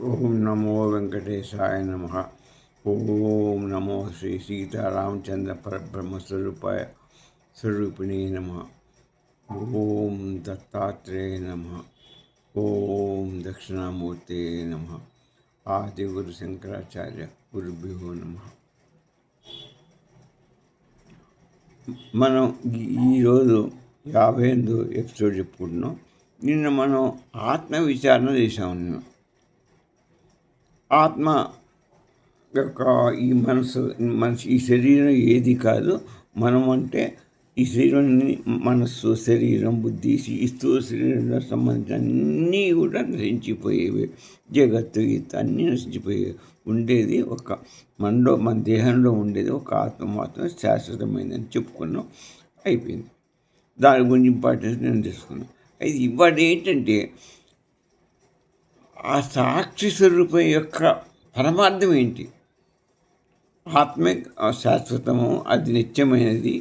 ఓం నమో వెంకటేశాయ నమ. ఓం నమో శ్రీ సీతారామచంద్ర పరబ్రహ్మ స్వరూపిణి నమ. ఓం దత్తాత్రేయ నమ. ఓం దక్షిణామూర్తే నమ. ఆది గురు శంకరాచార్య గురుభ్యో నమ. మనం ఈరోజు 58వ ఎపిసోడ్ చెప్పుకుంటున్నాం. నిన్న మనం ఆత్మ విచారణ చేసాము. నిన్న ఆత్మ యొక్క ఈ మనసు ఈ శరీరం ఏది కాదు. మనం అంటే ఈ శరీరాన్ని మనస్సు, శరీరం, బుద్ధి, ఈ స్థూల శరీరంలో సంబంధించిన అన్నీ కూడా నశించిపోయేవి. జగత్తు గీత అన్నీ నశించిపోయేవి. ఉండేది ఒక మన దేహంలో ఉండేది ఒక ఆత్మ మాత్రం శాశ్వతమైందని చెప్పుకున్నాం. అయిపోయింది. దాని గురించి ఇంపార్టెన్స్ నేను తెలుసుకున్నాను. అయితే ఇవాళ ఏంటంటే ఆ సాక్షి స్వరూపం యొక్క పరమార్థం ఏంటి? ఆత్మ శాశ్వతము, అది నిత్యమైనది,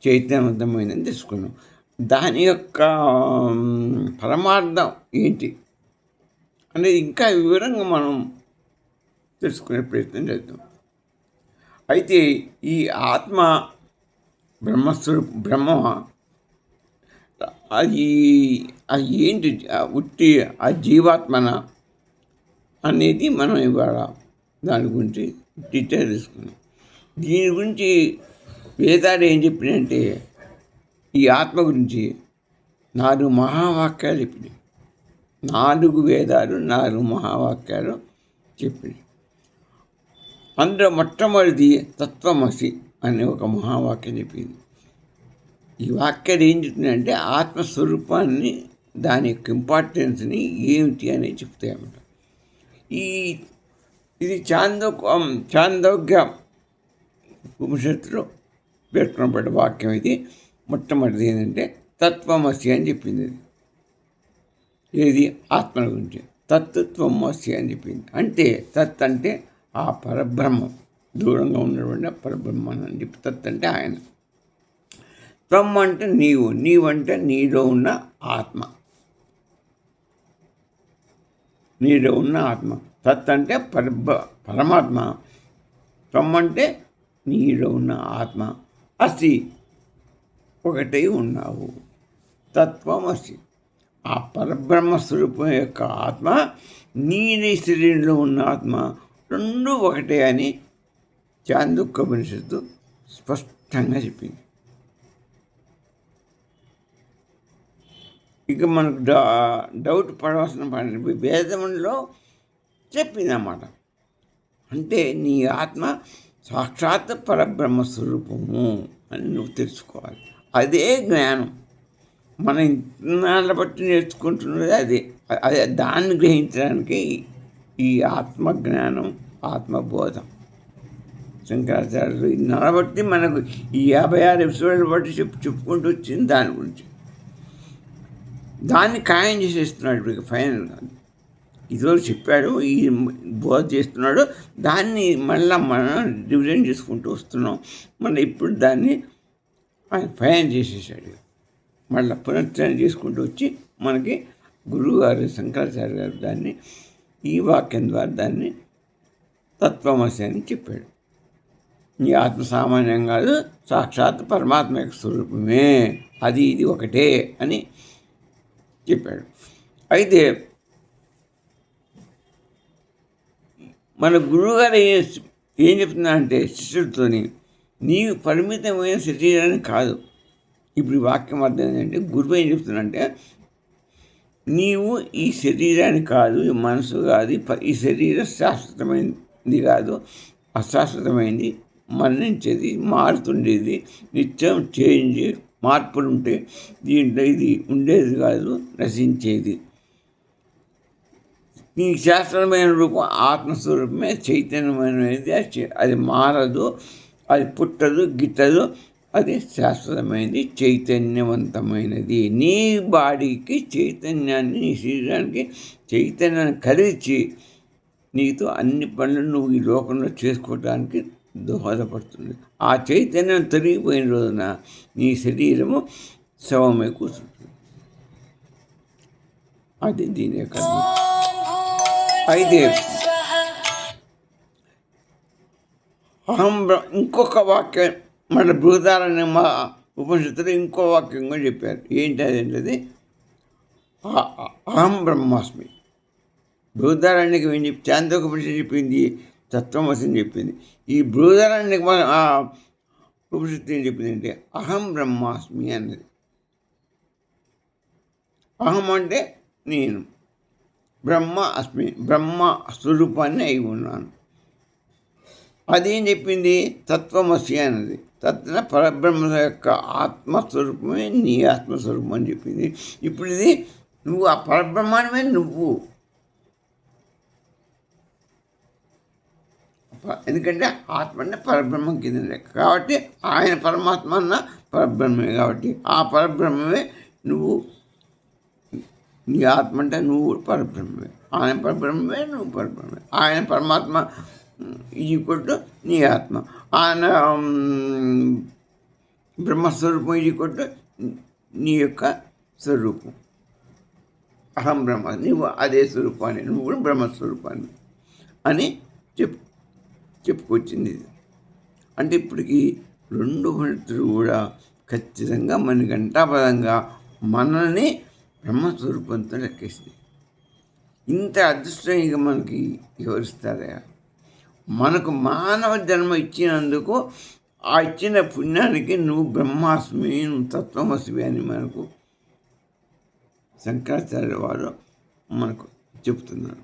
చైతన్యవంతమైనది తెలుసుకున్నాం. దాని యొక్క పరమార్థం ఏంటి అనేది ఇంకా వివరంగా మనం తెలుసుకునే ప్రయత్నం చేద్దాం. అయితే ఈ ఆత్మ బ్రహ్మ అది ఏంటి? ఉట్టి ఆ జీవాత్మన అనేది మనం ఇవాళ దాని గురించి డీటెయిల్ తీసుకున్నాం. దీని గురించి వేదాలు ఏం చెప్పినాయంటే ఈ ఆత్మ గురించి 4 మహావాక్యాలు చెప్పినాయి. 4 వేదాలు 4 మహావాక్యాలు చెప్పినాయి. అందులో మొట్టమొదటిది తత్వమసి అనే ఒక మహావాక్యం చెప్పింది. ఈ వాక్యాలు ఏం చెప్తున్నాయంటే ఆత్మస్వరూపాన్ని, దాని యొక్క ఇంపార్టెన్స్ని ఏమిటి అనేది చెప్తాయన్నమాట. ఇది చాందోగ్య ఉపనిషత్తులో పేర్కొనబడ్డ వాక్యం. ఇది మొట్టమొదటిది ఏంటంటే తత్వమసి అని చెప్పింది. అది ఏది? ఆత్మ గురించి తత్వమసి అని చెప్పింది. అంటే తత్ అంటే ఆ పరబ్రహ్మం, దూరంగా ఉన్నటువంటి పరబ్రహ్మం అని చెప్పి తత్ అంటే ఆయన. త్వం అంటే నీవంటే నీలో ఉన్న ఆత్మ, నీలో ఉన్న ఆత్మ. తత్ అంటే పరమాత్మ. త్వం అంటే నీలో ఉన్న ఆత్మ. అసి ఒకటై ఉన్నావు. తత్వమసి ఆ పరబ్రహ్మ స్వరూపం యొక్క ఆత్మ, నీ శరీరంలో ఉన్న ఆత్మ రెండు ఒకటే అని చాందోగ్యోపనిషత్తు స్పష్టంగా చెప్పింది. ఇక మనకు డౌట్ పడవలసిన పని వేదంలో చెప్పిందన్నమాట. అంటే నీ ఆత్మ సాక్షాత్ పరబ్రహ్మ స్వరూపము అని నువ్వు తెలుసుకోవాలి. అదే జ్ఞానం. మనం ఇన్నాళ్ళ బట్టి నేర్చుకుంటున్నది అదే. దాన్ని గ్రహించడానికి ఈ ఆత్మజ్ఞానం, ఆత్మబోధం. శంకరాచార్యులు ఇన్నాళ్ళ బట్టి మనకు ఈ 56 ఎపిసోడ్ల బట్టి చెప్పుకుంటూ వచ్చింది దాని గురించి. దాన్ని ఖాయం చేసేస్తున్నాడు ఇప్పుడు ఫైనల్గా. ఈరోజు చెప్పాడు, ఈ బోధ చేస్తున్నాడు. దాన్ని మళ్ళీ మనం డివిజన్ చేసుకుంటూ వస్తున్నాం. మళ్ళీ ఇప్పుడు దాన్ని ఆయన ఫైనల్ చేసేసాడు. మళ్ళీ పునరుద్ధరణ చేసుకుంటూ వచ్చి మనకి గురువుగారు శంకరాచార్య గారు దాన్ని ఈ వాక్యం ద్వారా దాన్ని తత్వమసి అని చెప్పాడు. ఈ ఆత్మ సామాన్యం కాదు, సాక్షాత్ పరమాత్మ యొక్క స్వరూపమే, అది ఇది ఒకటే అని చెప్పాడు. అయితే మన గురువుగారు ఏం చెప్తున్నా అంటే శిష్యుడితోని, నీవు పరిమితమైన శరీరాన్ని కాదు. ఇప్పుడు ఈ వాక్యం అర్థం ఏంటంటే గురువు ఏం చెప్తున్నంటే, నీవు ఈ శరీరాన్ని కాదు, ఈ మనసు కాదు, ఈ శరీరం శాశ్వతమైనది కాదు, అశాశ్వతమైనది, మరణించేది, మారుతుండేది, నిత్యం చేంజ్, మార్పులు ఉంటాయి. దీంట్లో ఇది ఉండేది కాదు, నశించేది. నీ శాస్త్రమైన రూపం ఆత్మస్వరూపమే, చైతన్యమైనది. అది మారదు, అది పుట్టదు, గిట్టదు, అది శాశ్వతమైనది, చైతన్యవంతమైనది. నీ బాడీకి చైతన్యాన్ని, నీ శరీరానికి చైతన్యాన్ని కలిసి నీతో అన్ని పనులు నువ్వు ఈ లోకంలో చేసుకోవడానికి దోహదపడుతుంది. ఆ చైతన్యం తొలగిపోయిన రోజున నీ శరీరము శవమై కూర్చుంటుంది. అది దీని యొక్క అయితే ఇంకొక వాక్యం మన బృహదారణ్య ఉపనిషత్తులు ఇంకో వాక్యం కూడా చెప్పారు. ఏంటి అదేంటది? అహం బ్రహ్మాస్మి. బృహదారణ్యకి ఏం చెప్పి చాంద్రోపనిషత్తు చెప్పింది తత్వమసి అని చెప్పింది. ఈ బృహదారణ్యకి మన ఉపనిషత్తు ఏం చెప్పింది అంటే అహం బ్రహ్మాస్మి అన్నది. అహం అంటే నేను, బ్రహ్మ అస్మి, బ్రహ్మ స్వరూపాన్ని అయి ఉన్నాను. అదేం చెప్పింది? తత్వమసి అన్నది. తత్వ పరబ్రహ్మ యొక్క ఆత్మస్వరూపమే నీ ఆత్మస్వరూపం అని చెప్పింది. ఇప్పుడు ఇది నువ్వు ఆ పరబ్రహ్మానివే నువ్వు. ఎందుకంటే ఆత్మ అంటే పరబ్రహ్మం కింద లెక్క కాబట్టి ఆయన పరమాత్మ అన్న పరబ్రహ్మే కాబట్టి ఆ పరబ్రహ్మమే నువ్వు. నీ ఆత్మ అంటే నువ్వు పరబ్రహ్మమే, ఆయన పరబ్రహ్మమే, నువ్వు పరబ్రహ్మమే. ఆయన పరమాత్మ ఈక్వల్ నీ ఆత్మ, ఆయన బ్రహ్మస్వరూపం ఈక్వల్ నీ యొక్క స్వరూపం. అహం బ్రహ్మ, నువ్వు అదే స్వరూపాన్ని, నువ్వు కూడా బ్రహ్మస్వరూపాన్ని అని చెప్పుకొచ్చింది. అంటే ఇప్పటికీ రెండు భక్తులు కూడా ఖచ్చితంగా మన గంటాపదంగా మనల్ని బ్రహ్మస్వరూపంతో లెక్కేసింది. ఇంత అదృష్టం ఇక మనకి వివరిస్తారా? మనకు మానవ జన్మ ఇచ్చినందుకు ఆ ఇచ్చిన పుణ్యానికి నువ్వు బ్రహ్మాస్మి, నువ్వు తత్వమస్మి అని మనకు శంకరాచార్య వారు మనకు చెప్తున్నారు.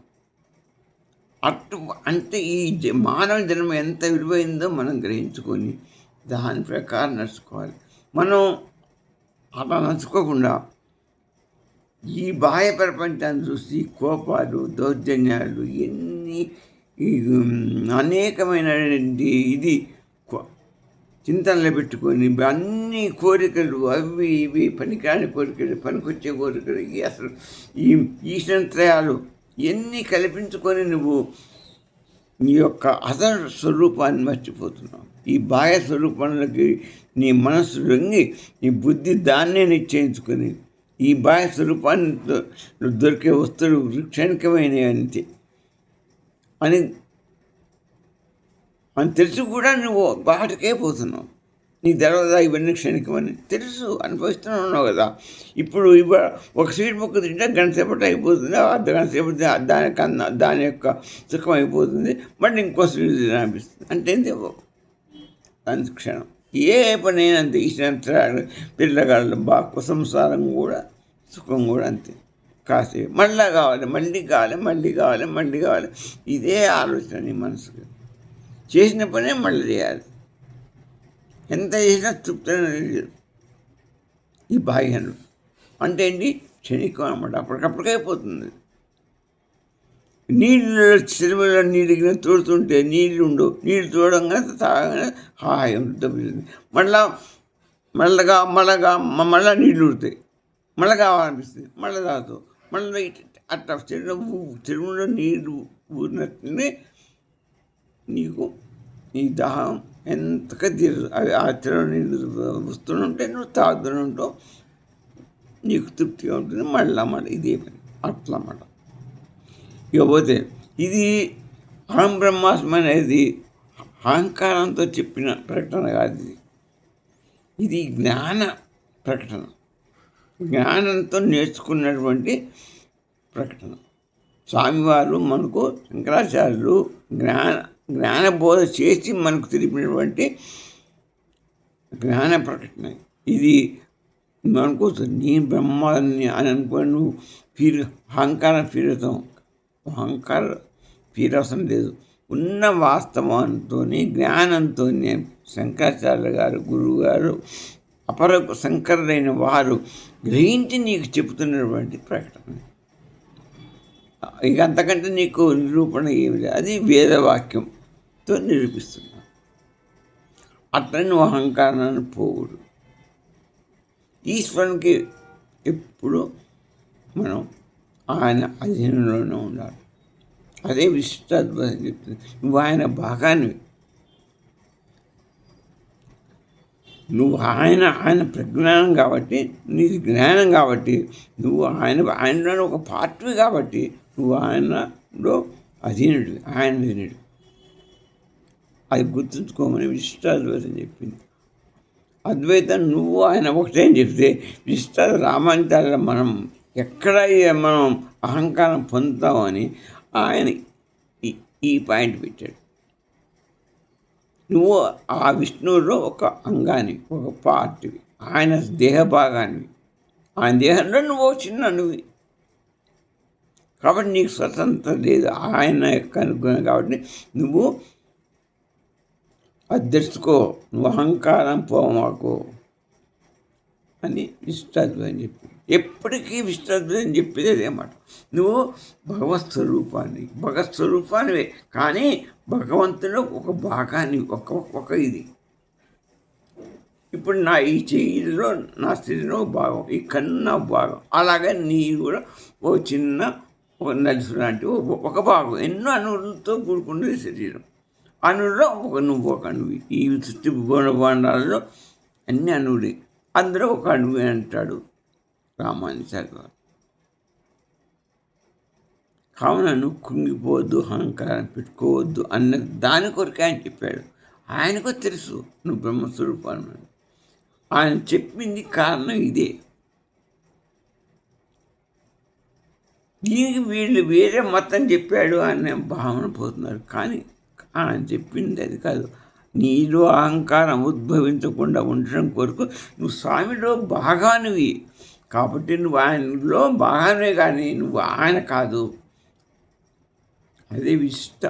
అంటే ఈ మానవ జన్మ ఎంత విలువైందో మనం గ్రహించుకొని దాని ప్రకారం నడుచుకోవాలి. మనం అలా నడుచుకోకుండా ఈ బాహ్య ప్రపంచాన్ని చూసి కోపాలు, దౌర్జన్యాలు, ఎన్ని అనేకమైనటువంటి ఇది చింతనలో పెట్టుకొని అన్ని కోరికలు అవి ఇవి పనికిరాని కోరికలు, పనికొచ్చే కోరికలు, అసలు ఈ ఈశ్వరత్రయాలు ఎన్ని కల్పించుకొని నువ్వు నీ యొక్క అసలు స్వరూపాన్ని మర్చిపోతున్నావు. ఈ బాహ్య స్వరూపంలోకి నీ మనస్సు లొంగి నీ బుద్ధి దాన్నే నిశ్చయించుకొని ఈ బాహ్య స్వరూపాన్ని దొరికే వస్తువులు క్షణికమైనవి అంతే అని తెలుసు కూడా నువ్వు వాటికే పోతున్నావు. నీ తర్వాత ఇవన్నీ క్షణికమని తెలుసు, అనుభవిస్తూనే ఉన్నావు కదా. ఇప్పుడు ఒక స్వీట్ ముక్క తింటే గంట సేపటి అయిపోతుంది, అర్ధ గంట సేపటి దాని యొక్క సుఖం అయిపోతుంది, మళ్ళీ ఇంకో స్వీట్ అనిపిస్తుంది. అంటే దాని క్షణం. ఏ పని అంతే. ఈశ్వర పిల్లగాళ్ళు బాగా సంసారం కూడా సుఖం కూడా అంతే. కాసేపు మళ్ళీ కావాలి, మళ్ళీ కావాలి, మళ్ళీ కావాలి, మళ్ళీ కావాలి. ఇదే ఆలోచన నీ మనసుకి. చేసిన పనే మళ్ళీ చేయాలి. ఎంత చేసినా తృప్తి లేదు ఈ బాహ్యంలో. అంటే ఏంటి? క్షణికం అన్నమాట, అప్పటికప్పటికైపోతుంది. నీళ్ళు చెరువులో నీళ్ళు తోడుతుంటే నీళ్ళు ఉండవు, నీళ్ళు తోడంగానే తాగగానే హాయి ఉంటుంది. మళ్ళా నీళ్ళు ఉడతాయి, మళ్ళీ కావాలనిపిస్తుంది, మళ్ళీ తాగుతావు, మళ్ళీ అట్లా చెరువులో నీళ్ళు ఊరినట్టునే నీకు నీ దాహం ఎంతగా తీరదు. అవి ఆ చెరువు నీళ్ళు వస్తుంటే నువ్వు తాగుతూనే ఉంటావు, నీకు తృప్తిగా ఉంటుంది. మళ్ళీ ఇదే పని అట్లా అన్నమాట. ఇకపోతే ఇది అహం బ్రహ్మాస్మి అనేది అహంకారంతో చెప్పిన ప్రకటన కాదు. ఇది జ్ఞాన ప్రకటన, జ్ఞానంతో నేర్చుకున్నటువంటి ప్రకటన. స్వామివారు మనకు శంకరాచార్యులు జ్ఞానబోధ చేసి మనకు తెలిపినటువంటి జ్ఞాన ప్రకటన. ఇది నువ్వు అనుకోవచ్చు నీ బ్రహ్మాన్ని అని అనుకోని నువ్వు అహంకారం ఫీరవసరం లేదు. ఉన్న వాస్తవంతో జ్ఞానంతో శంకరాచార్య గారు గురువు గారు అపర శంకరులైన వారు గ్రహించి నీకు చెబుతున్నటువంటి ప్రకటన. ఇక అంతకంటే నీకు నిరూపణ ఏమి లేదు. అది వేదవాక్యంతో నిరూపిస్తున్నా. అట్లా నువ్వు అహంకారాన్ని పోవుడు. ఈశ్వరునికి ఎప్పుడు మనం ఆయన అధీనంలోనే ఉండాలి. అదే విశిష్టాద్వైతం చెప్తుంది. నువ్వు ఆయన భాగానివి, నువ్వు ఆయన ప్రజ్ఞానం కాబట్టి, నీది జ్ఞానం కాబట్టి, నువ్వు ఆయనలో ఒక పార్ట్వి కాబట్టి నువ్వు ఆయనలో అధీనుడు, ఆయన అధీనుడు. అది గుర్తుంచుకోమని విశిష్టాద్వైతం చెప్పింది. అద్వైతం నువ్వు ఆయన ఒకటే అని చెప్తే విశిష్ట రామాంతాల మనం ఎక్కడ మనం అహంకారం పొందుతామని ఆయన ఈ పాయింట్ పెట్టాడు. నువ్వు ఆ విష్ణువులో ఒక అంగాన్ని, ఒక పార్ట్వి, ఆయన దేహ భాగాన్ని, ఆయన దేహంలో నువ్వు చిన్న నువ్వు. కాబట్టి నీకు స్వతంత్రం లేదు, ఆయన యొక్క అనుగ్రహం. కాబట్టి నువ్వు అది తెలుసుకో, నువ్వు అహంకారం పోమాకు అని విశిష్టాద్వైతం చెప్పి ఎప్పటికీ విశిష్టాద్వైతం చెప్పేది అదేమాట. నువ్వు భగవత్ స్వరూపానివే, కానీ భగవంతుడు ఒక భాగాన్ని, ఒక ఇది. ఇప్పుడు నా ఈ చెయ్యిలో నా శరీరం భాగం, ఈ కన్ను నా భాగం, అలాగే నీ కూడా ఒక నలుసు లాంటి ఒక భాగం. ఎన్నో అణువులతో కూడుకున్నది శరీరం. అణువులో నువ్వు ఒక అణువు. ఈ సృష్టి భువనభాండాలలో అన్ని అణువులే, అందులో ఒక అణువు అంటాడు రామానుజాచార్య గారు. కావున నువ్వు కుంగిపోవద్దు, అహంకారం పెట్టుకోవద్దు అన్న దాని కొరకే ఆయన చెప్పాడు. ఆయనకు తెలుసు నువ్వు బ్రహ్మస్వరూపాన్ని. ఆయన చెప్పింది కారణం ఇదే. దీనికి వీళ్ళు వేరే మతం చెప్పాడు అనే భావన పోతున్నారు. కానీ ఆయన చెప్పింది అది కాదు. నీలో అహంకారం ఉద్భవించకుండా ఉండడం కొరకు నువ్వు స్వామిలో భాగానివి. కాబట్టి నువ్వు ఆయనలో భాగానివే, కానీ నువ్వు ఆయన కాదు. అదే విశిష్ట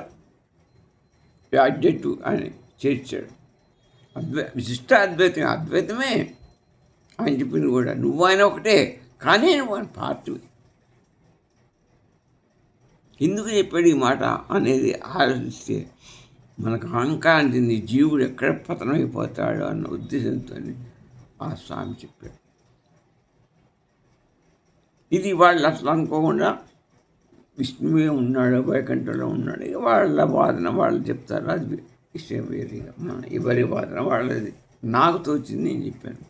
అడ్జెక్టివ్ అని చేర్చాడు. విశిష్ట అద్వైతమే ఆయన చెప్పింది కూడా. నువ్వు ఆయన ఒకటే, కానీ నువ్వు ఆయన పార్ట్వి. ఎందుకు చెప్పాడు ఈ మాట అనేది ఆలోచిస్తే మనకు అహంకారం చెంది జీవుడు ఎక్కడ పతనమైపోతాడో అన్న ఉద్దేశంతో ఆ స్వామి చెప్పాడు. ఇది వాళ్ళు అసలు అనుకోకుండా విష్ణువే ఉన్నాడు, వైకుంఠంలో ఉన్నాడు, ఇక వాళ్ళ వాదన వాళ్ళు చెప్తారు. అది విషయం వేరేగా, ఎవరి వాదన వాళ్ళది. నాకు తోచింది నేను చెప్పాను.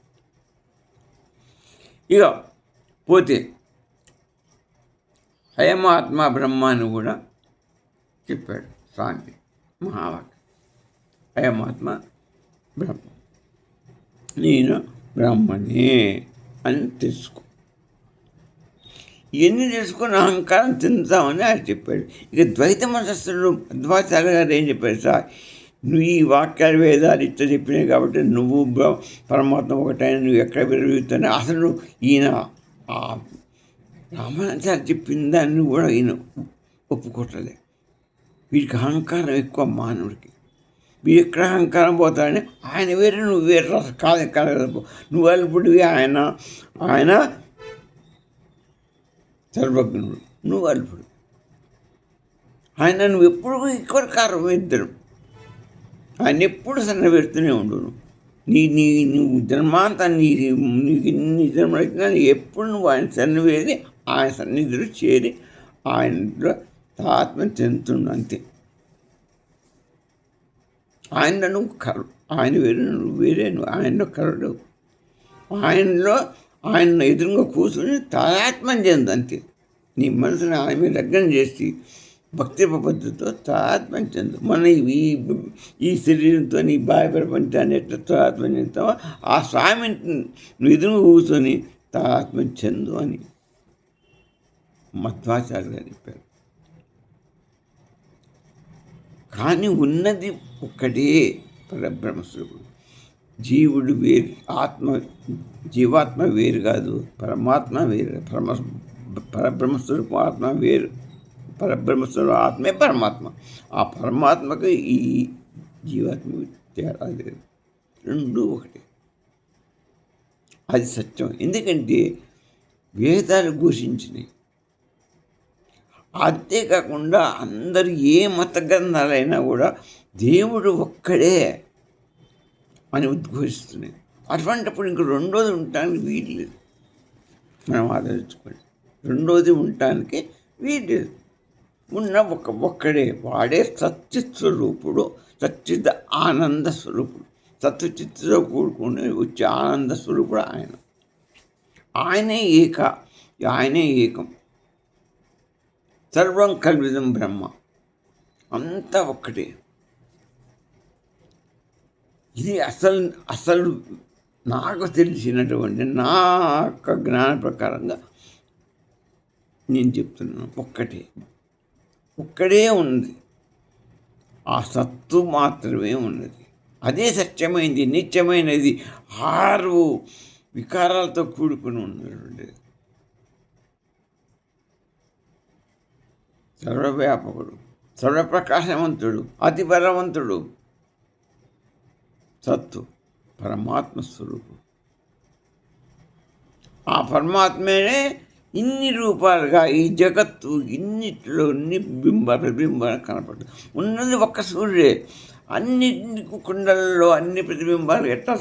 ఇక పోతే అయమాత్మ బ్రహ్మ అని కూడా చెప్పాడు స్వామి మహావాక్యం. అయమాత్మ బ్రహ్మ, నేను బ్రహ్మనే అని తెలుసుకో. ఇవన్నీ తెలుసుకుని అహంకారం తిందామని ఆయన చెప్పాడు. ఇక ద్వైత మనస్సులు మధ్వాచార్య గారు ఏం చెప్పాడు? సార్, నువ్వు ఈ వాక్యాలు వేదాలు ఇట్లా చెప్పినాయి కాబట్టి నువ్వు పరమాత్మ ఒకటైన నువ్వు ఎక్కడ విరుగుతానే అసలు ఈయన రామానుజాచార్య చెప్పిన దాన్ని కూడా ఈయన ఒప్పుకోవట్లే. వీడికి అహంకారం ఎక్కువ మానవుడికి. వీడు ఎక్కడ అహంకారం పోతాడని ఆయన వేరే నువ్వు వేరే కాదు. నువ్వు అల్పుడివి, ఆయన సర్వజ్ఞుడు, నువ్వు అల్పుడు. ఆయన నువ్వు ఎప్పుడు ఎక్కువ కారం ఇద్దరు. ఆయన ఎప్పుడు సన్నబెడుతూనే ఉండు. నువ్వు జన్మాంతా నీకు ఇన్ని జన్మలైనా ఎప్పుడు నువ్వు ఆయన సన్నివేది, ఆయన సన్నిధిలో చేరి ఆయనలో ఆత్మ చెందుతుండు అంతే. ఆయనలో నువ్వు ఆయన వేరే, నువ్వు వేరే, నువ్వు ఆయనలో కలడు. ఆయన ఎదురుగా కూర్చొని తాత్మం చెందు అంతే. నీ మనసుని ఆయన మీద లగ్నం చేసి భక్తి పద్ధతితో తాత్మం చెందు. మన ఈ శరీరంతో నీ బాహ్య ప్రపంచాన్ని ఎట్లా తాత్మం చెందుతావో ఆ స్వామిని నువ్వు ఎదురుగా కూర్చొని తాత్మం చెందు అని మధ్వాచార్య గారు చెప్పారు. కానీ ఉన్నది ఒక్కటే పరబ్రహ్మస్వరూపుడు. జీవుడు వేరు, జీవాత్మ వేరు కాదు, పరమాత్మ వేరు. పరబ్రహ్మస్వరూపం ఆత్మ వేరు. పరబ్రహ్మస్వరూపం ఆత్మే పరమాత్మ. ఆ పరమాత్మకు ఈ జీవాత్మ తేడా లేదు, రెండు ఒకటే. అది సత్యం. ఎందుకంటే వేదాలు ఘోషించినాయి. అంతేకాకుండా అందరూ ఏ మత గ్రంథాలైనా కూడా దేవుడు ఒక్కడే అని ఉద్ఘోషిస్తున్నాయి. అటువంటిప్పుడు ఇంక రెండోది ఉండటానికి వీల్లేదు. మనం ఆలోచించుకోండి, రెండోది ఉండటానికి వీల్లేదు. ఉన్న ఒక్కడే, వాడే సచ్చిత్ స్వరూపుడు, సచ్చిత్ ఆనంద స్వరూపుడు. సత్వచిత్తుతో కూడుకుని వచ్చే ఆనంద స్వరూపుడు ఆయన. ఆయనే ఏకం. సర్వం కల్విదం బ్రహ్మ. అంతా ఒక్కటే. ఇది అసలు అసలు నాకు తెలిసినటువంటి నా యొక్క జ్ఞాన ప్రకారంగా నేను చెప్తున్నాను. ఒక్కడే ఉంది. ఆ సత్తు మాత్రమే ఉన్నది. అదే సత్యమైనది, నిత్యమైనది, 6 వికారాలతో కూడుకుని ఉన్నటువంటిది. సర్వవ్యాపకుడు, సర్వప్రకాశవంతుడు, అతి బలవంతుడు సత్తు పరమాత్మ స్వరూపం. ఆ పరమాత్మనే ఇన్ని రూపాలుగా ఈ జగత్తు ఇన్నిట్లో ప్రతిబింబాలు కనపడుతుంది. ఉన్నది ఒక్క సూర్యుడే. అన్ని కుండలలో అన్ని ప్రతిబింబాలు ఎట్లా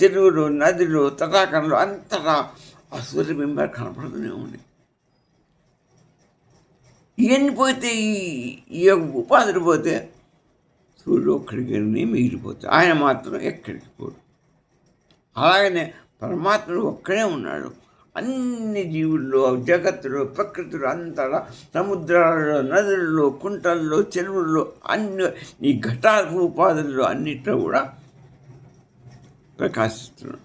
చెరువులు, నదులు, తటాకంలో అంతటా ఆ సూర్యబింబాలు కనపడుతూనే ఉన్నాయి. ఇవన్నీ పోతే ఈ ఉపాధులు పోతే సూర్యుడు ఒక్కడికి మిగిలిపోతాడు. ఆయన మాత్రం ఎక్కడికి పోడు. అలాగనే పరమాత్ముడు ఒక్కడే ఉన్నాడు. అన్ని జీవుల్లో, జగత్తులో, ప్రకృతిలో అంతటా, సముద్రాలలో, నదుల్లో, కుంటల్లో, చెరువుల్లో, అన్ని ఈ ఘటాలు ఉపాధుల్లో అన్నిట్లో కూడా ప్రకాశిస్తున్నాడు.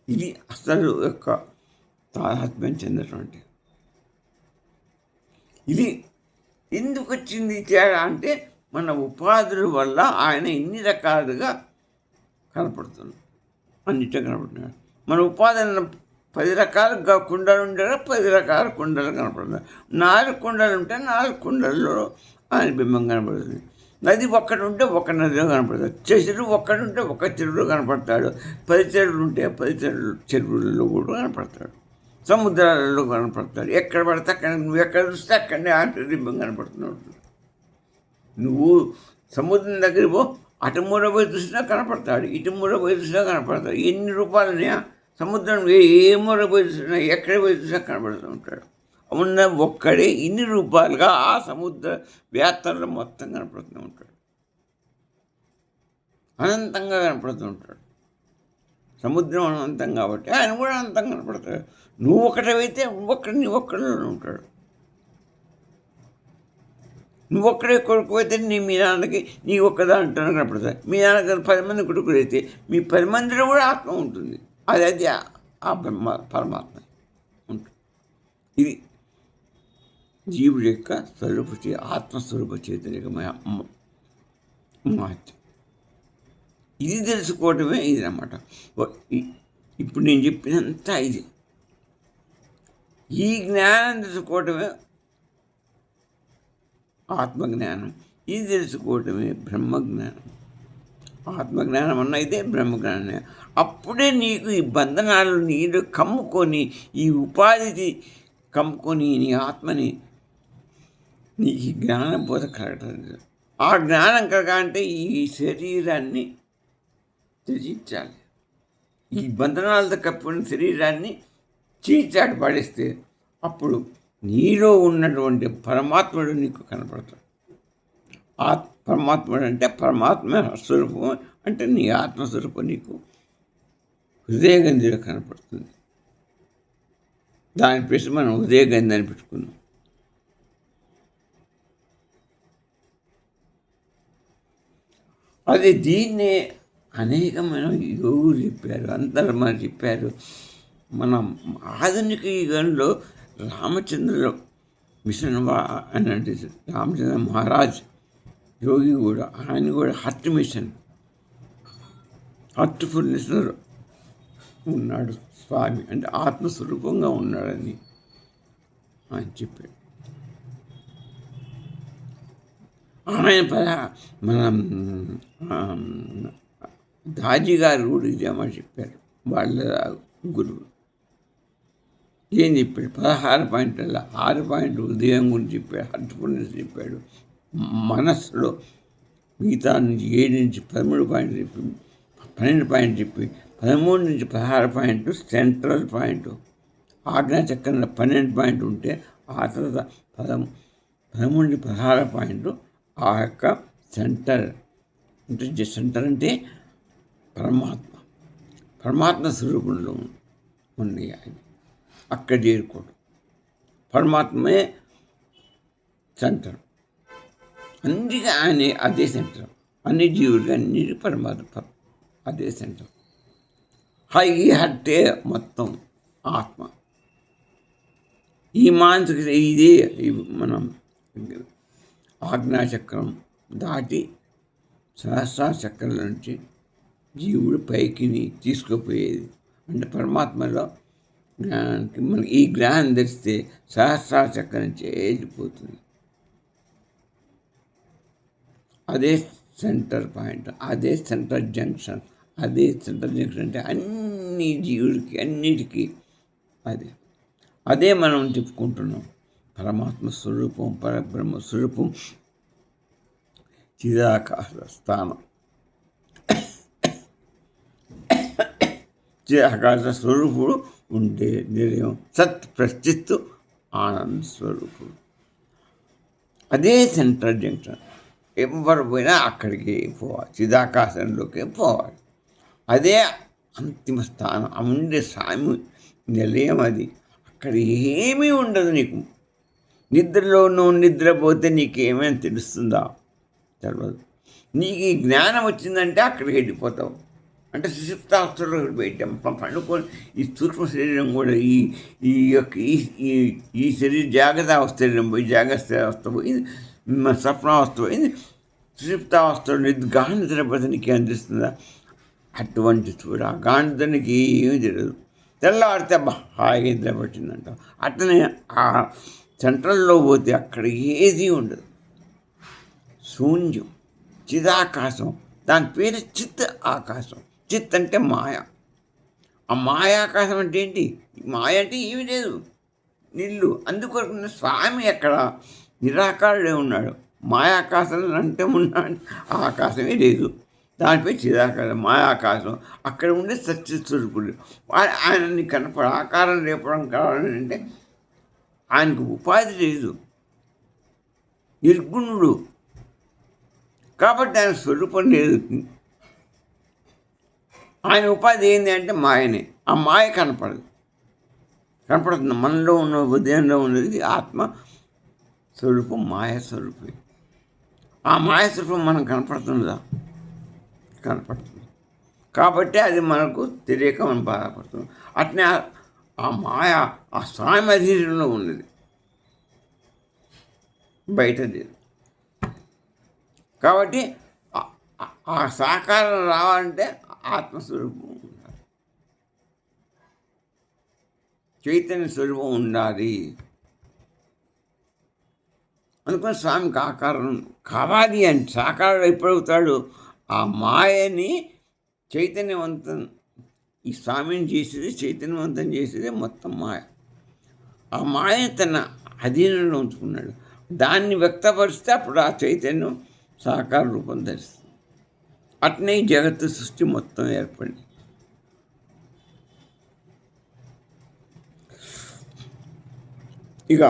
ఇది అసలు యొక్క తాదాత్మ్యం చెందటువంటి. ఇది ఎందుకు వచ్చింది తేడా అంటే మన ఉపాధుల వల్ల ఆయన ఇన్ని రకాలుగా కనపడుతున్నాడు, అన్నిట్లో కనపడుతున్నాడు. మన ఉపాధులను 10 రకాలుగా కుండలు ఉండే 10 రకాల కుండలు కనపడుతున్నాయి. 4 కుండలు ఉంటే 4 కుండల్లో ఆయన బింబం కనపడుతుంది. నది ఒక్కటి ఉంటే ఒక నదిలో కనపడతాడు. చెరువు ఒక్కటి ఉంటే ఒక చెరువులో కనపడతాడు. 10 చెరువులు ఉంటే 10 చెరువులలో కూడా కనపడతాడు. సముద్రాలలో కనపడతాడు. ఎక్కడ పడితే అక్కడ, నువ్వు ఎక్కడ చూస్తే అక్కడనే ఆంతర్బింబం కనపడుతున్నావు. నువ్వు సముద్రం దగ్గర పో, అటు మూల పోయి చూసినా కనపడతాడు, ఇటు మూల పోయి చూసినా కనపడతాడు. ఎన్ని రూపాయలున్నాయా సముద్రం, ఏ మూల పోయి చూసినా, ఎక్కడ పోయి చూసినా కనపడుతూ ఉంటాడు. ఉన్న ఒక్కడే ఇన్ని రూపాయలుగా ఆ సముద్ర వ్యాప్తంలో మొత్తం కనపడుతూ ఉంటాడు. అనంతంగా కనపడుతూ ఉంటాడు. సముద్రం అనంతం కాబట్టి ఆయన కూడా అనంతంగా కనపడతాడు. నువ్వు ఒకటైతే నీ ఒక్కడిలో ఉంటాడు. నువ్వు ఒక్కడే కొడుకు అయితే మీ నాన్నకి నీ ఒక్కదాంట్లో కనపడతాడు. మీ నాన్నకి 10 మంది కొడుకులు అయితే మీ 10 మందిలో కూడా ఆత్మ ఉంటుంది. అది ఆ పరమాత్మ ఉంటుంది. ఇది జీవుడి యొక్క ఆత్మస్వరూప చైతన్యమయ మహత్యం. ఇది తెలుసుకోవటమే ఇది అన్నమాట. ఇప్పుడు నేను చెప్పినంత ఇది. ఈ జ్ఞానం తెలుసుకోవటమే ఆత్మజ్ఞానం. ఇది తెలుసుకోవటమే బ్రహ్మజ్ఞానం. ఆత్మజ్ఞానం అన్న ఇదే బ్రహ్మజ్ఞానం. అప్పుడే నీకు ఈ బంధనాలు నీరు కమ్ముకొని, ఈ ఉపాధిని కమ్ముకొని నీ ఆత్మని, నీకు ఈ జ్ఞానం బోధ కలగటం. ఆ జ్ఞానం కలగాలంటే ఈ శరీరాన్ని త్యజించాలి. ఈ బంధనాలతో కప్పుకున్న శరీరాన్ని చీచాటి పడేస్తే అప్పుడు నీలో ఉన్నటువంటి పరమాత్ముడు నీకు కనపడతాడు. పరమాత్ముడు అంటే పరమాత్మ స్వరూపం అంటే నీ ఆత్మస్వరూపం నీకు హృదయగంధిలో కనపడుతుంది. దాని పేరు మనం హృదయగంధి అని పెట్టుకున్నాం. అది దీన్నే అనేకమైన యోగులు చెప్పారు, అందరూ మనం చెప్పారు. మన ఆధునిక యుగంలో రామచంద్ర మిషన్ అని అంటే రామచంద్ర మహారాజ్ యోగి కూడా, ఆయన కూడా హార్ట్ మిషన్, హార్ట్ఫుల్నెస్లో ఉన్నాడు స్వామి. అంటే ఆత్మస్వరూపంగా ఉన్నాడని ఆయన చెప్పాడు. ఆయన మన దాజీ గారు కూడా ఇదేమని చెప్పారు. వాళ్ళ గురువు ఏం చెప్పాడు? 16 పాయింట్లలో 6 పాయింట్లు ఉదయం గురించి చెప్పాడు, హార్ట్ఫుల్నెస్ చెప్పాడు. మనస్సులో మిగతా నుంచి 7 నుంచి 13 పాయింట్లు చెప్పి, 12 పాయింట్లు చెప్పి, 13 నుంచి 16 పాయింట్లు సెంట్రల్ పాయింట్. ఆజ్ఞాచక్రంలో 12 పాయింట్లు ఉంటే ఆ తర్వాత 13 నుంచి 16 పాయింట్లు ఆ యొక్క సెంటర్. అంటే సెంటర్ అంటే పరమాత్మ స్వరూపంలో ఉంది. ఆయన అక్కడ చేరుకోవడం. పరమాత్మే సెంటర్. అన్నిటికీ ఆయన అదే సెంటర్. అన్ని జీవుడికి అన్నిటి పరమాత్మ అదే సెంటర్. ఈ హట్టే మొత్తం ఆత్మ. ఈ మానసిక ఇదే మనం ఆజ్ఞాచక్రం దాటి సహస్రార చక్రం నుంచి జీవుడు పైకి తీసుకుపోయేది. అంటే పరమాత్మలో జ్ఞానానికి మనకి ఈ జ్ఞానం తెలిస్తే సహస్రార చక్రం నుంచి వెళ్ళిపోతుంది. అదే సెంటర్ పాయింట్, అదే సెంటర్ జంక్షన్. అదే సెంటర్ జంక్షన్ అంటే అన్ని జీవుడికి అన్నిటికీ అదే మనం చెప్పుకుంటున్నాం. పరమాత్మ స్వరూపం, పరబ్రహ్మ స్వరూపం, చిదాకాశ స్థానం, చిదాకాశ స్వరూపుడు ఉండే నిలయం, సత్ ప్రచిత్తు ఆనంద స్వరూపుడు. అదే సెంటర్ జంక్షన్. ఎవరు పోయినా అక్కడికి పోవాలి, చిదాకాశంలోకి పోవాలి. అదే అంతిమ స్థానం. ఉండే స్వామి నిలయం అది. అక్కడ ఏమీ ఉండదు. నీకు నిద్రలో నువ్వు నిద్రపోతే నీకేమైనా తెలుస్తుందా? తెలియదు. నీకు ఈ జ్ఞానం వచ్చిందంటే అక్కడికి వెళ్ళిపోతావు. అంటే సుషుప్తావస్థలో పెట్టాం పండుకొని ఈ సూక్ష్మ శరీరం కూడా ఈ యొక్క ఈ శరీరం జాగ్రత్త అవస్థ శరీరం పోయి జాగ్రత్త అవస్థ పోయింది, స్వప్నావస్థ పోయింది, సుషుప్తావస్థలో గాఢ నిద్రపోతే నీకు అందిస్తుందా? అటువంటి చూడ ఆ గాఢనికి ఏమీ తెలియదు. తెల్లవాడితే హాయిగా నిద్ర పట్టిందంట. అట్లనే ఆ సెంట్రల్లో పోతే అక్కడ ఏది ఉండదు, శూన్యం, చిదాకాశం. దాని పేరు చిత్ ఆకాశం. చిత్ అంటే మాయ. ఆ మాయాకాశం అంటే ఏంటి? మాయ అంటే ఏమి లేదు, నిల్లు. అందుకొరకు స్వామి అక్కడ నిరాకారుడే ఉన్నాడు. మాయాకాశం అంటే ఉన్నాడు, ఆకాశమే లేదు. దానిపై చిదాకాశం, మాయాకాశం. అక్కడ ఉండే సత్యస్వరూపుడు. ఆయనని ఆకారం లేపడం కావాలంటే ఆయనకు ఉపాధి లేదు, నిర్గుణుడు కాబట్టి ఆయన స్వరూపం లేదు. ఆయన ఉపాధి ఏంటి అంటే మాయనే. ఆ మాయ కనపడుతుంది. మనలో ఉన్న ఉదయంలో ఉన్నది ఆత్మ స్వరూపం, మాయ స్వరూపం. ఆ మాయ స్వరూపం మనం కనపడుతుందా? కనపడుతుంది. కాబట్టి అది మనకు తెలియక మనం బాధపడుతున్నాం. అట్నే ఆ మాయ ఆ స్వామి అధీనంలో ఉన్నది, బయటది. కాబట్టి ఆ సాకారం రావాలంటే ఆత్మస్వరూపం ఉండాలి, చైతన్య స్వరూపం ఉండాలి. అనుకుని స్వామికి ఆకారం కావాలి అంటే సాకారం ఎప్పుడవుతాడు? ఆ మాయని చైతన్యవంతం, ఈ స్వామిని చేసేది చైతన్యవంతం చేసేది మొత్తం మాయ. ఆ మాయని తన అధీనంలో ఉంచుకున్నాడు. దాన్ని వ్యక్తపరిస్తే అప్పుడు ఆ చైతన్యం సాకార రూపం ధరిస్తుంది. అట్నే జగత్తు సృష్టి మొత్తం ఏర్పడింది. ఇక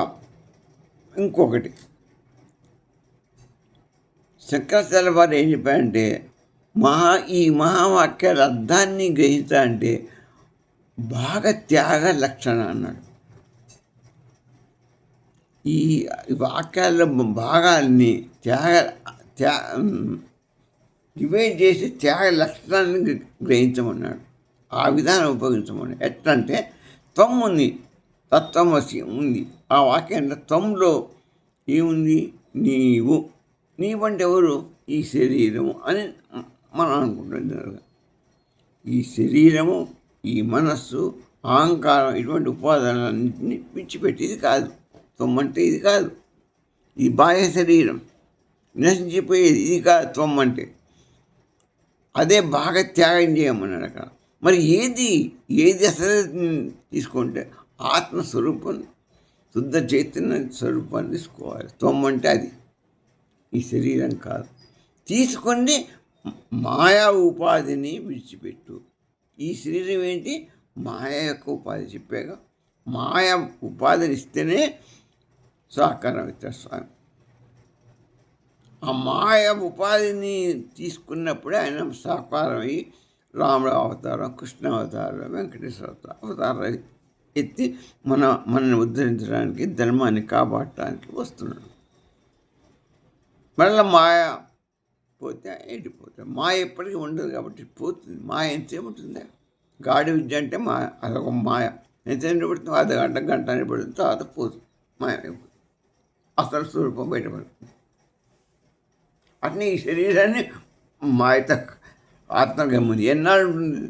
ఇంకొకటి శంకరాచార్య వారు ఏం చెప్పారంటే, ఈ మహావాక్యాల అర్థాన్ని గ్రహించాలంటే బాగా త్యాగ లక్షణ అన్నాడు. ఈ వాక్యాల్లో భాగాల్ని డివైడ్ చేసి త్యాగ లక్షణాన్ని గ్రహించమన్నాడు. ఆ విధానం ఉపయోగించమన్నాడు. ఎట్లంటే త్వం ఉంది, తత్వమసి ఉంది. ఆ వాక్యంలో త్వంలో ఏముంది? నీవు అంటే ఎవరు? ఈ శరీరము అని మనం అనుకుంటున్నాం. ఈ శరీరము, ఈ మనస్సు, అహంకారం, ఇటువంటి ఉపాదానాలన్నింటినీ విడిచిపెట్టేది కాదు. త్వమ్మంటే ఇది కాదు. ఈ బాహ్య శరీరం నశించిపోయేది, ఇది కాదు త్వం అంటే. అదే బాగా త్యాగం చేయమన్నాడు అక్కడ. మరి ఏది అసలు తీసుకుంటే ఆత్మస్వరూపం, శుద్ధ చైతన్య స్వరూపాన్ని తీసుకోవాలి. త్వం అంటే అది, ఈ శరీరం కాదు. తీసుకొని మాయా ఉపాధిని విడిచిపెట్టు. ఈ శరీరం ఏంటి? మాయ యొక్క ఉపాధి చెప్పాక. మాయా ఉపాధిని ఇస్తేనే సాకారం ఇస్తారు స్వామి. ఆ మాయ ఉపాధిని తీసుకున్నప్పుడే ఆయన సాకారం అయ్యి రాముడు అవతారం, కృష్ణ అవతారం, వెంకటేశ్వర అవతారం ఎత్తి మనల్ని ఉద్ధరించడానికి, ధర్మాన్ని కాపాడటానికి వస్తున్నాడు. మళ్ళీ మాయ పోతే ఎండిపోతుంది. మాయ ఎప్పటికీ ఉండదు కాబట్టి పోతుంది. మాయ ఎంతసేపు ఉంటుంది? గాడి విద్య అంటే మాయ, అదొక మాయ. ఎంతసేపు పడుతుంది? అర్ధగంట, గంట అని పడుతుంది, తర్వాత పోతుంది, మాయ అయిపోతుంది, అసలు స్వరూపం బయటపడుతుంది. అట్నే ఈ శరీరాన్ని మాయత ఆత్మగమ్ముంది ఎన్నాళ్ళు ఉంటుంది?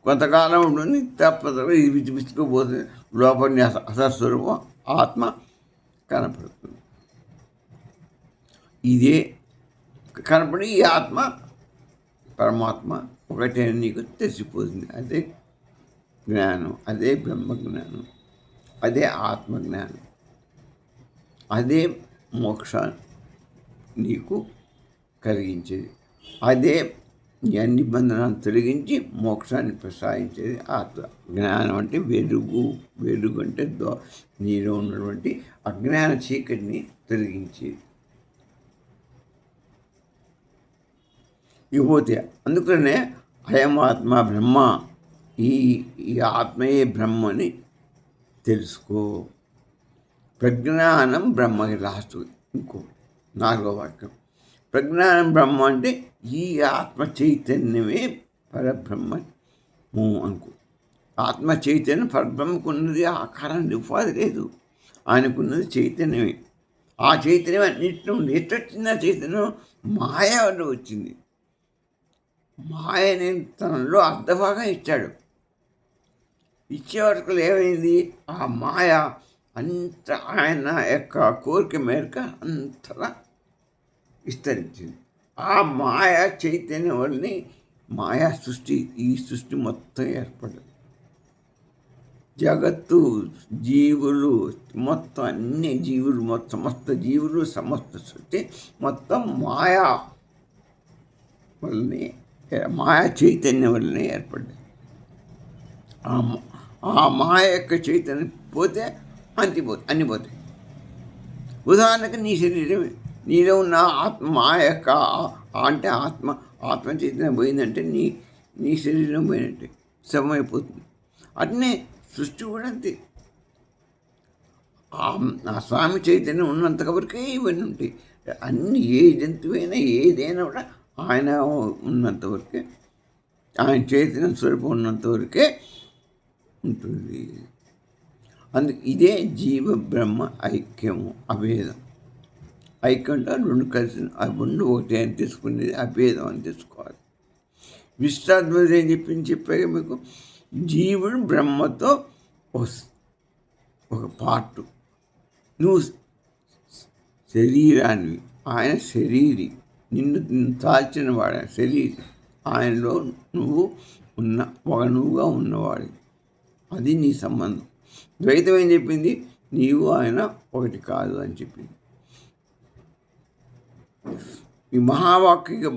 కొంతకాలం ఉంటుంది, తప్పదు ఇది విచ్చిపోతుంది. లోపలి అసలు స్వరూపం ఆత్మ కనపడుతుంది. ఇదే కనపడి ఈ ఆత్మ పరమాత్మ ఒకటే నీకు తెలిసిపోతుంది. అదే జ్ఞానం, అదే బ్రహ్మజ్ఞానం, అదే ఆత్మజ్ఞానం, అదే మోక్షాన్ని నీకు కలిగించేది, అదే అన్ని బంధనాన్ని తొలగించి మోక్షాన్ని ప్రసాదించేది ఆత్మ. జ్ఞానం అంటే వెలుగు, వెలుగు అంటే నీలో ఉన్నటువంటి అజ్ఞాన చీకటిని తొలగించేది. ఇకపోతే అందుకనే అయమాత్మ బ్రహ్మ, ఈ ఈ ఆత్మయే బ్రహ్మని తెలుసుకో. ప్రజ్ఞానం బ్రహ్మకి లాస్ట్ ఇంకో 4వ వాక్యం. ప్రజ్ఞానం బ్రహ్మ అంటే ఈ ఆత్మ చైతన్యమే పరబ్రహ్మము అనుకో. ఆత్మ చైతన్యం పరబ్రహ్మకు ఉన్నది ఆకారం ఉపాధి లేదు, ఆయనకున్నది చైతన్యమే. ఆ చైతన్యం అన్నింటిలో ఉంది. ఎట్టొచ్చింది ఆ చైతన్యం? మాయ వల్ల వచ్చింది. మాయని తనలో అర్ధభాగం ఇచ్చాడు. ఇచ్చే వరకు ఏమైంది? ఆ మాయ అంత ఆయన యొక్క కోరిక మేరకు అంతలా విస్తరించింది. ఆ మాయ చైతన్యం వల్లనే మాయా సృష్టి, ఈ సృష్టి మొత్తం ఏర్పడ్డది. జగత్తు, జీవులు మొత్తం, అన్ని జీవులు మొత్తం, సమస్త జీవులు, సమస్త సృష్టి మొత్తం మాయా వల్లనే, మాయా చైతన్యం వల్లనే ఏర్పడ్డది. ఆ మాయ యొక్క చైతన్యం పోతే అన్ని పోతాయి. ఉదాహరణకు నీ శరీరమే, నీలో ఉన్న ఆత్మ మాయ యొక్క అంటే ఆత్మ చైతన్యం పోయిందంటే నీ శరీరం పోయినట్టే, శవమైపోతుంది. అట్నే సృష్టి కూడా అంతే. ఆ స్వామి చైతన్యం ఉన్నంత వరకే ఇవన్నీ ఉంటాయి. అన్ని ఏ జంతువైనా ఏదైనా కూడా ఆయన ఉన్నంతవరకే, ఆయన చైతన్యం స్వరూపం ఉన్నంతవరకే ఉంటుంది. ఇదే జీవ బ్రహ్మ ఐక్యము, అభేదం. ఐక్యం అంటే రెండు కలిసి ఆ రెండు ఒకటి అని తీసుకునేది అభేదం అని తీసుకోవాలి. విశ్వాద్వైతం ఏం చెప్పాక మీకు, జీవుడు బ్రహ్మతో ఒక పార్టు. నువ్వు శరీరాన్ని, ఆయన శరీరి, నిన్ను తాల్చిన వాడు శరీరి, ఆయనలో నువ్వు నువ్వుగా ఉన్నవాడు. అది నీ సంబంధం. ద్వైతం ఏం చెప్పింది? నీవు ఆయన ఒకటి కాదు అని చెప్పింది. ఈ మహావాక్య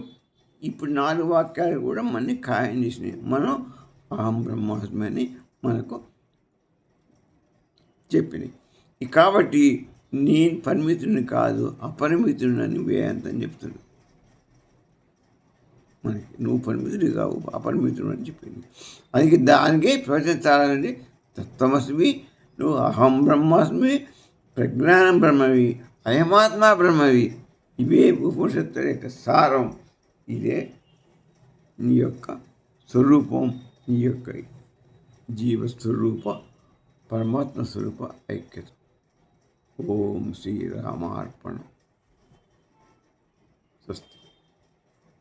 ఇప్పుడు 4 వాక్యాలు కూడా మనని ఖాయం చేసినాయి. మనం అహం బ్రహ్మాస్మి అని మనకు చెప్పినాయి. కాబట్టి నేను పరిమితుడిని కాదు, అపరిమితుడిని వేయంత అని చెప్తున్నాడు మనకి. నువ్వు పరిమితుడి కావు, అపరిమితుడు అని చెప్పింది. అది దానికి ప్రవచించాలంటే తత్వమస్మి, నువ్వు అహం బ్రహ్మాస్మి, ప్రజ్ఞానం బ్రహ్మవి, అయమాత్మ బ్రహ్మవి. ఇవే ఉపనిషత్తుల యొక్క సారం. ఇదే నీ యొక్క స్వరూపం, నీ యొక్క జీవస్వరూప పరమాత్మ స్వరూప ఐక్యత. ఓం శ్రీరామార్పణం. స్వస్తి.